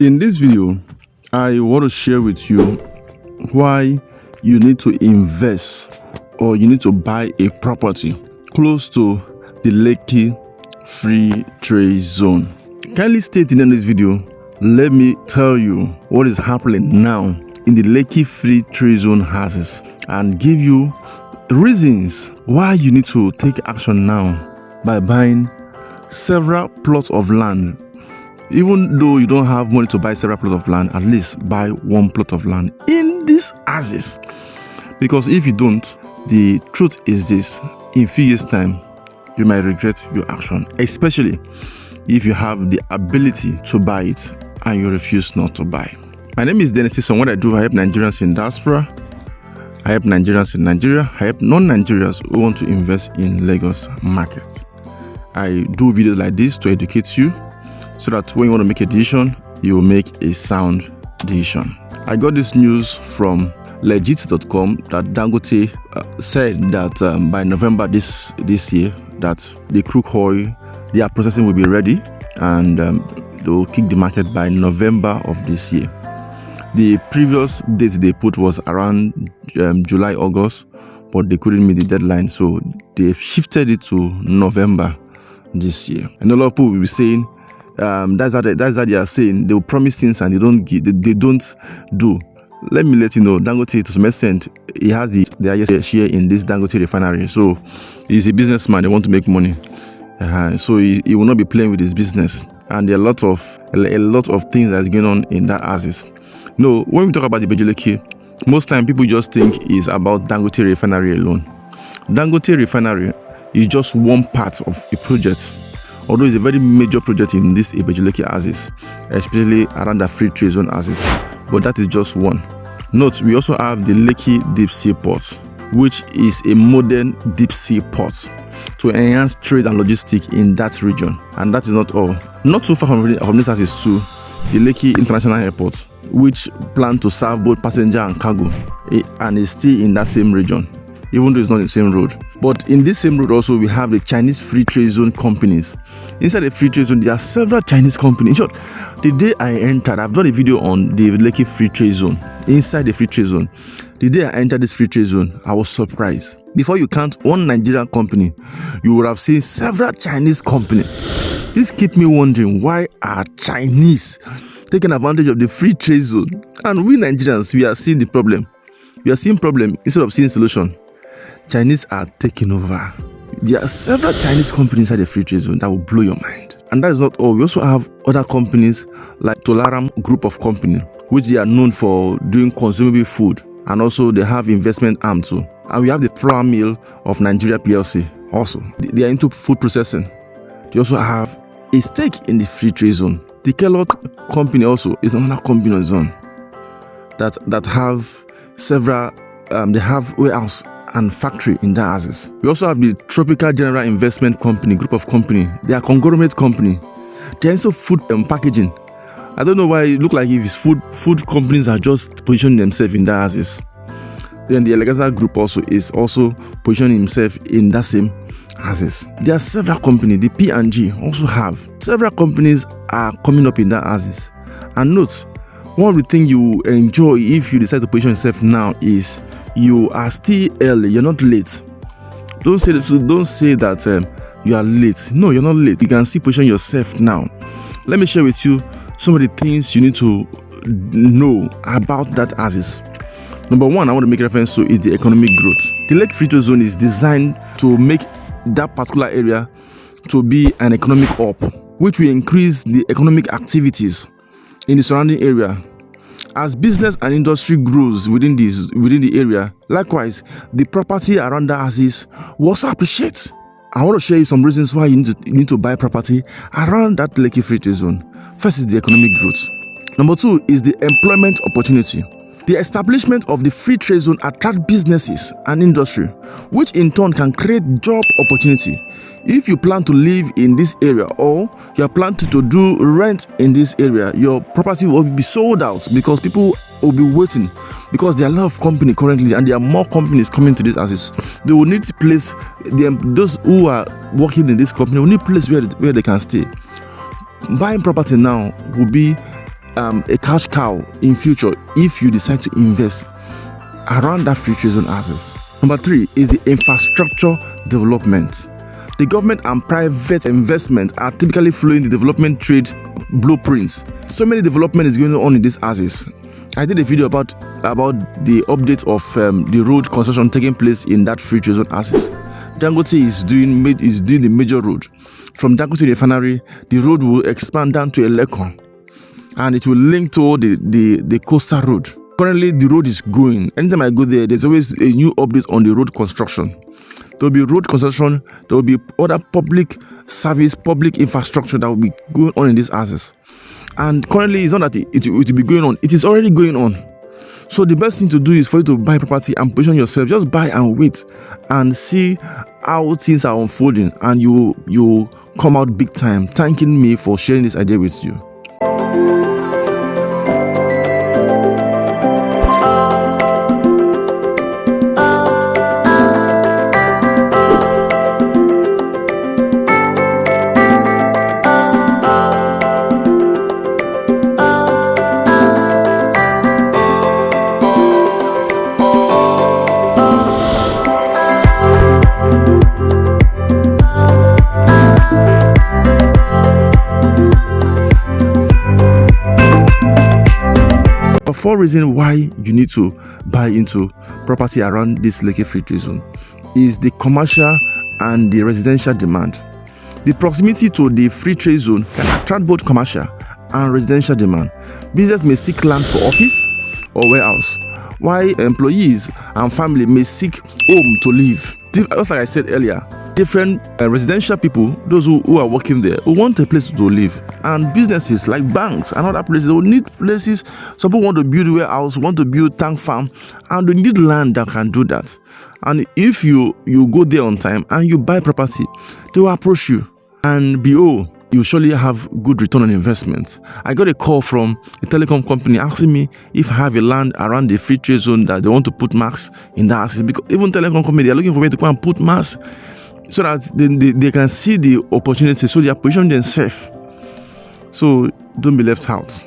In this video, I want to share with you why you need to invest or you need to buy a property close to the Lekki-Free Trade Zone. Kindly stay tuned in this video. Let me tell you what is happening now in the Lekki-Free Trade Zone houses and give you reasons why you need to take action now by buying several plots of land. Even though you don't have money to buy several plots of land, at least buy one plot of land in these houses. Because if you don't, the truth is this: in few years' time, you might regret your action, especially if you have the ability to buy it and you refuse not to buy. My name is Dennis. So what I do, I help Nigerians in diaspora, I help Nigerians in Nigeria, I help non-Nigerians who want to invest in Lagos market. I do videos like this to educate you, so that when you want to make a decision, you will make a sound decision. I got this news from legit.com that Dangote said that by November this year, that the crude oil, their processing will be ready and they will kick the market by November of this year. The previous date they put was around July, August, but they couldn't meet the deadline, so they shifted it to November this year. And a lot of people will be saying, that's how they are saying. They will promise things and they don't do. Let me let you know, Dangote, to some extent, he has the highest share in this Dangote refinery. So he's a businessman. They want to make money, so he will not be playing with his business. And there are a lot of things that's going on in that assets. No, when we talk about Ibeju Lekki, most time people just think it's about Dangote refinery alone. Dangote refinery is just one part of a project, although it's a very major project in this Ibeju Lekki axis, especially around the free trade zone axis, but that is just one. Note, we also have the Lekki deep sea port, which is a modern deep sea port to enhance trade and logistics in that region. And that is not all. Not too far from this axis too, the Lekki International Airport, which plan to serve both passenger and cargo, and is still in that same region, even though it's not the same road. But in this same road also, we have the Chinese Free Trade Zone companies. Inside the Free Trade Zone, there are several Chinese companies. In short, the day I entered, I've done a video on the Lekki Free Trade Zone. Inside the Free Trade Zone, the day I entered this Free Trade Zone, I was surprised. Before you count one Nigerian company, you would have seen several Chinese companies. This keeps me wondering, why are Chinese taking advantage of the Free Trade Zone? And we Nigerians, we are seeing the problem. We are seeing problem instead of seeing solution. Chinese are taking over. There are several Chinese companies inside the Free Trade Zone that will blow your mind. And that is not all. We also have other companies like Tolaram group of companies, which they are known for doing consumable food, and also they have investment arm too. And we have the Flour Mill of Nigeria PLC also. They are into food processing. They also have a stake in the Free Trade Zone. The Kellogg company also is another company on zone that have several. They have warehouse and factory in that houses. We also have the Tropical General Investment Company group of company. They are conglomerate company. They are also food and packaging. I don't know why it look like if it's food companies are just positioning themselves in that houses. Then the Elegaza group also is also positioning himself in that same houses. There are several companies. The P&G also have several companies are coming up in that houses. And note, one of the things you enjoy if you decide to position yourself now is you are still early. You're not late. Don't say that you are late. No, you're not late. You can still position yourself now. Let me share with you some of the things you need to know about that axis. Number one, I want to make reference to is the economic growth. The Lekki-Free Trade Zone is designed to make that particular area to be an economic hub, which will increase the economic activities in the surrounding area. As business and industry grows within the area, likewise, the property around the axis will also appreciate. I want to share you some reasons why you need to buy property around that Lekki-Free Trade Zone. First is the economic growth. Number two is the employment opportunity. The establishment of the free trade zone attracts businesses and industry, which in turn can create job opportunity. If you plan to live in this area or you are planning to do rent in this area, your property will be sold out because people will be waiting, because there are a lot of companies currently and there are more companies coming to this assets. They will need place, those who are working in this company will need place where they can stay. Buying property now will be a cash cow in future if you decide to invest around that free trade zone access. Number 3 is the infrastructure development. The government and private investment are typically following the development trade blueprints. So many development is going on in this axis. I did a video about the update of the road construction taking place in that free trade zone axis. Dangote is doing the major road. From Dangote refinery, the road will expand down to Lekki, and it will link to the coastal road. Currently, the road is going. Anytime I go there, there's always a new update on the road construction. There will be road construction. There will be other public service, public infrastructure that will be going on in this axis. And currently, it's not that it will be going on. It is already going on. So the best thing to do is for you to buy property and position yourself. Just buy and wait and see how things are unfolding, and you come out big time. Thanking me for sharing this idea with you. Four reasons why you need to buy into property around this Lekki-Free Trade Zone is the commercial and the residential demand. The proximity to the free trade zone can attract both commercial and residential demand. Business may seek land for office or warehouse, while employees and family may seek home to live. Just like I said earlier, different residential people, those who are working there, who want a place to live, and businesses like banks and other places will need places. Some people want to build a warehouse, want to build tank farm, and they need land that can do that. And if you go there on time and you buy property, they will approach you, and you surely have good return on investment. I got a call from a telecom company asking me if I have a land around the free trade zone that they want to put max in that access, because even telecom company, they are looking for where to come and put max so that they can see the opportunity, so they are positioning themselves. So don't be left out.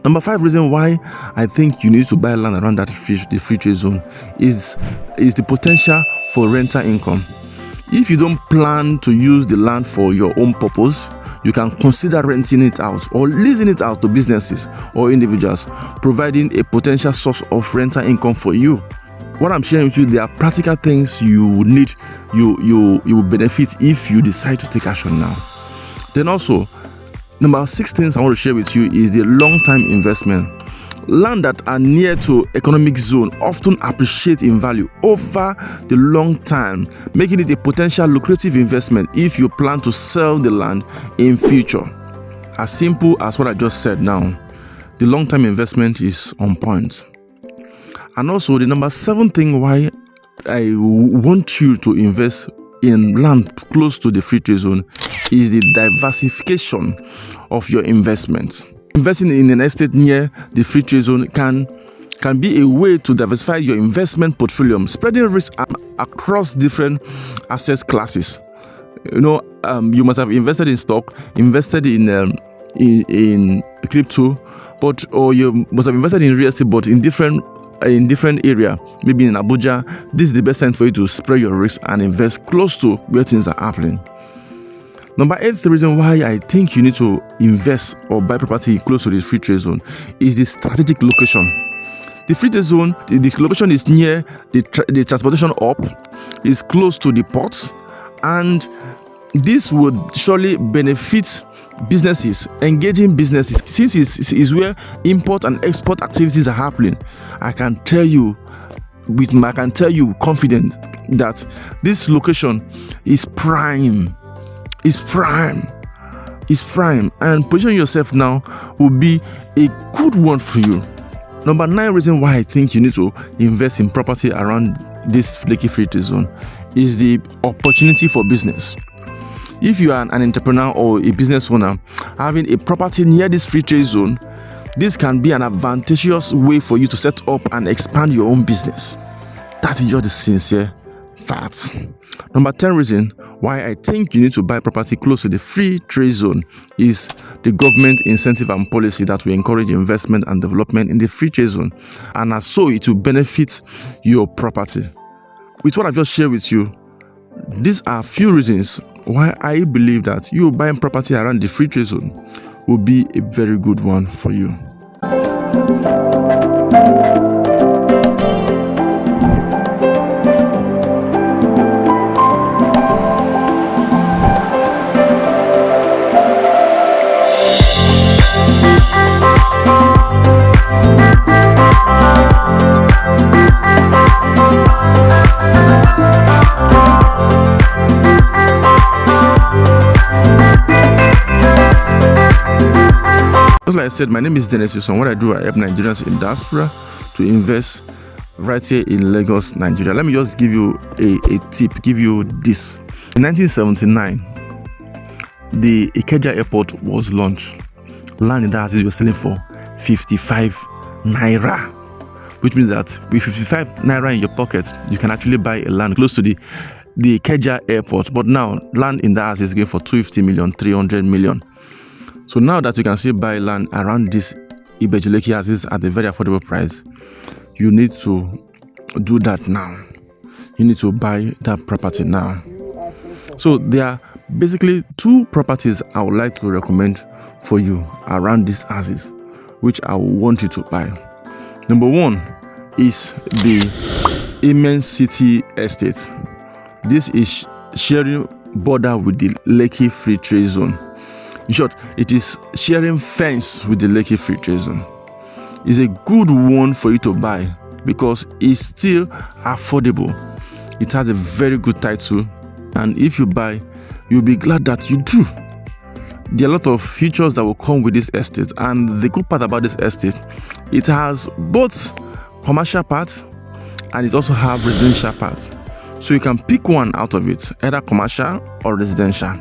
Number 5 reason why I think you need to buy land around the free trade zone is the potential for rental income. If you don't plan to use the land for your own purpose, you can consider renting it out or leasing it out to businesses or individuals, providing a potential source of rental income for you. What I'm sharing with you, there are practical things you will need, you will benefit if you decide to take action now. Then also, number 6 things I want to share with you is the long-term investment. Land that are near to economic zone often appreciate in value over the long time, making it a potential lucrative investment if you plan to sell the land in future. As simple as what I just said now, the long-term investment is on point. And also, the number 7 thing why I want you to invest in land close to the free trade zone is the diversification of your investment. Investing in an estate near the free trade zone can be a way to diversify your investment portfolio, spreading risk across different asset classes. You must have invested in stock, invested in crypto, or you must have invested in real estate, but in different area, maybe in Abuja. This is the best time for you to spread your risk and invest close to where things are happening. Number 8 reason why I think you need to invest or buy property close to the free trade zone is the strategic location. The free trade zone, the location is near the transportation hub, is close to the ports, and this would surely benefit businesses, engaging businesses, since it is where import and export activities are happening. I can tell you confident that this location is prime. It's prime, and positioning yourself now will be a good one for you. Number 9 reason why I think you need to invest in property around this Lekki-Free Trade Zone is the opportunity for business. If you are an entrepreneur or a business owner having a property near this free trade zone, this can be an advantageous way for you to set up and expand your own business. That is just the sincere fact. Number 10 reason why I think you need to buy property close to the free trade zone is the government incentive and policy that will encourage investment and development in the free trade zone, and as so it will benefit your property. With what I've just shared with you, these are few reasons why I believe that you buying property around the free trade zone will be a very good one for you. Just like I said, my name is Dennis Yuson. What I do, I help Nigerians in diaspora to invest right here in Lagos, Nigeria. Let me just give you a tip, give you this. In 1979, the Ikeja airport was launched. Land in that was selling for 55 naira, which means that with 55 naira in your pocket, you can actually buy a land close to the Ikeja airport. But now, land in that is going for 250 million, 300 million. So now that you can still buy land around this Ibeju Lekki houses at a very affordable price, you need to do that now. You need to buy that property now. So there are basically two properties I would like to recommend for you around these houses, which I want you to buy. Number one is the immense City Estate. This is sharing border with the Lekki-Free Trade Zone. In short, it is sharing fence with the Lekki-Free Trade Zone. It's a good one for you to buy because it's still affordable. It has a very good title, and if you buy, you'll be glad that you do. There are a lot of features that will come with this estate, and the good part about this estate, it has both commercial parts and it also have residential parts. So you can pick one out of it, either commercial or residential.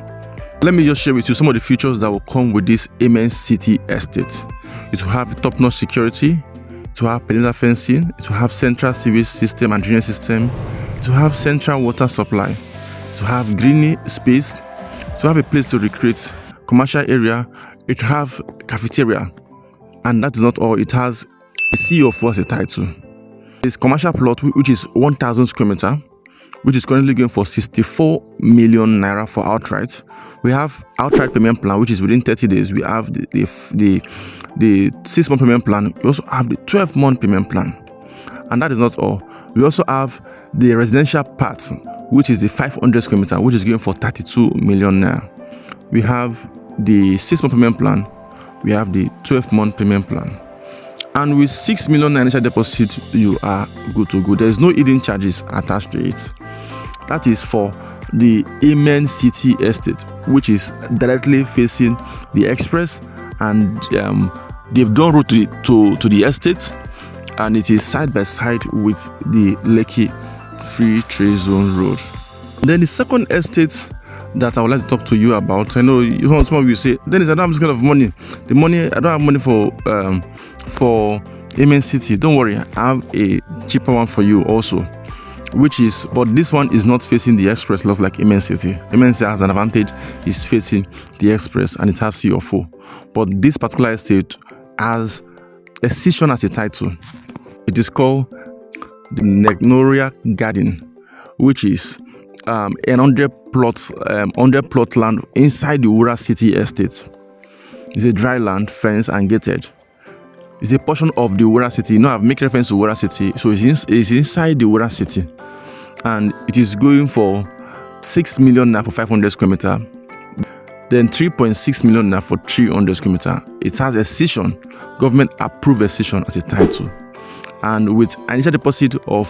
Let me just share with you some of the features that will come with this immense City Estate. It will have top-notch security, it will have perimeter fencing, it will have central sewage system and drainage system, it will have central water supply, it will have greeny space, it will have a place to recreate, commercial area, it will have cafeteria, and that is not all, it has a CO4 as a title. This commercial plot, which is 1,000 square meter, which is currently going for 64 million naira for outright. We have outright payment plan, which is within 30 days. We have the 6-month payment plan. We also have the 12-month payment plan. And that is not all. We also have the residential part, which is the 500 square meter, which is going for 32 million naira. We have the 6-month payment plan. We have the 12-month payment plan. And with 6 million naira initial deposit, you are good to go. There is no hidden charges attached to it. That is for the immense City Estate, which is directly facing the express, and they've done road to the estate, and it is side by side with the Lekki-Free Trade Zone road. Then the second estate that I would like to talk to you about, I know some of you say, Dennis, I don't have this kind of money. I don't have money for immense City. Don't worry, I have a cheaper one for you also. But this one is not facing the express lot like immense City. Immense City has an advantage, it's facing the express and it has CO4. But this particular estate has a section as a title. It is called the NETORIA Garden, which is an 100 plot land inside the Wura City Estate. It's a dry land, fenced and gated. It's a portion of the Wura City. You know, I've made reference to Wura City, so it's inside the Wura City, and it is going for 6 million naira for 500 square meter, then 3.6 million naira for 300 square meter. It has a section, government approved a section as a title, and with an initial deposit of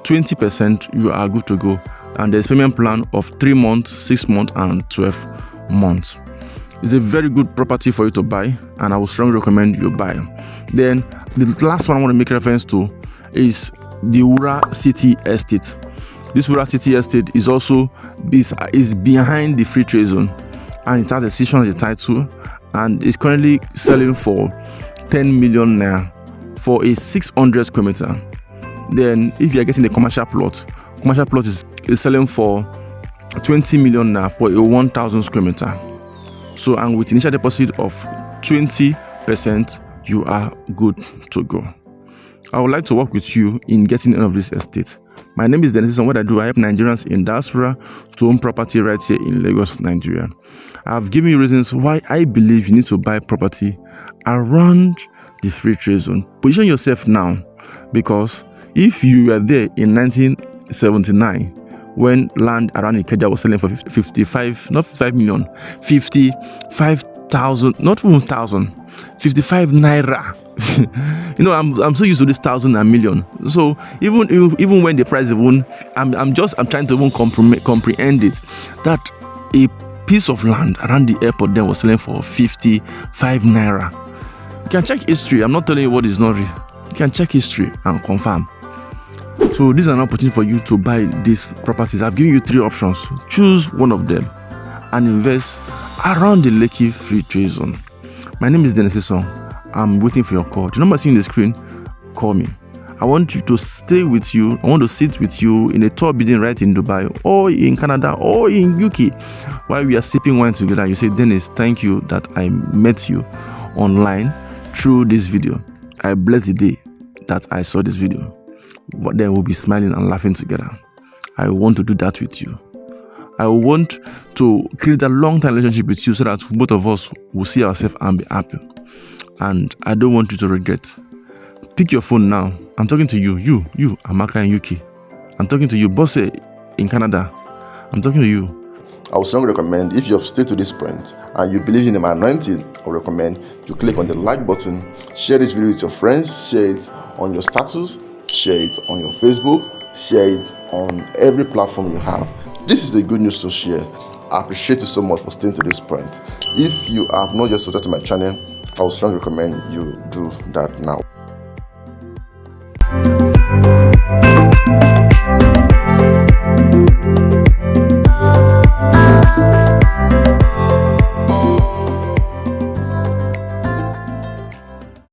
20%, you are good to go. And there's payment plan of 3 months, 6 months, and 12 months. It's a very good property for you to buy, and I would strongly recommend you buy. Then the last one I want to make reference to is the Wura City Estate. This Wura City Estate is also is behind the free trade zone, and it has a section as a title, and it's currently selling for 10 million naira for a 600 square meter. Then if you are getting a commercial plot is selling for 20 million now for a 1,000 square meter. So, and with initial deposit of 20%, you are good to go. I would like to work with you in getting any of these estates. My name is Dennis, and what I do, I help Nigerians in diaspora to own property right here in Lagos, Nigeria. I've given you reasons why I believe you need to buy property around the free trade zone. Position yourself now, because if you were there in 1979, when land around Ikeja was selling for 55 naira. You know, I'm so used to this thousand and million. So even when the price even, I'm trying to even comprehend it, that a piece of land around the airport then was selling for 55 naira. You can check history. I'm not telling you what is not real. You can check history and confirm. So this is an opportunity for you to buy these properties. I've given you 3 options. Choose one of them and invest around the Lekki-Free Trade Zone. My name is Dennis. I'm waiting for your call. The number seen on the screen, call me. I want you to stay with you. I want to sit with you in a tour building right in Dubai or in Canada or in UK while we are sipping wine together. You say, Dennis, thank you that I met you online through this video. I bless the day that I saw this video. But then we'll be smiling and laughing together. I want to do that with you. I want to create a long-term relationship with you so that both of us will see ourselves and be happy. And I don't want you to regret. Pick your phone now. I'm talking to you, Amaka in UK. I'm talking to you, Bosse in Canada. I'm talking to you. I would strongly recommend, if you have stayed to this point and you believe in my anointing, I would recommend you click on the like button, share this video with your friends, share it on your status, share it on your Facebook, share it on every platform you have. This is the good news to share. I appreciate you so much for staying to this point. If you have not yet subscribed to my channel, I would strongly recommend you do that now.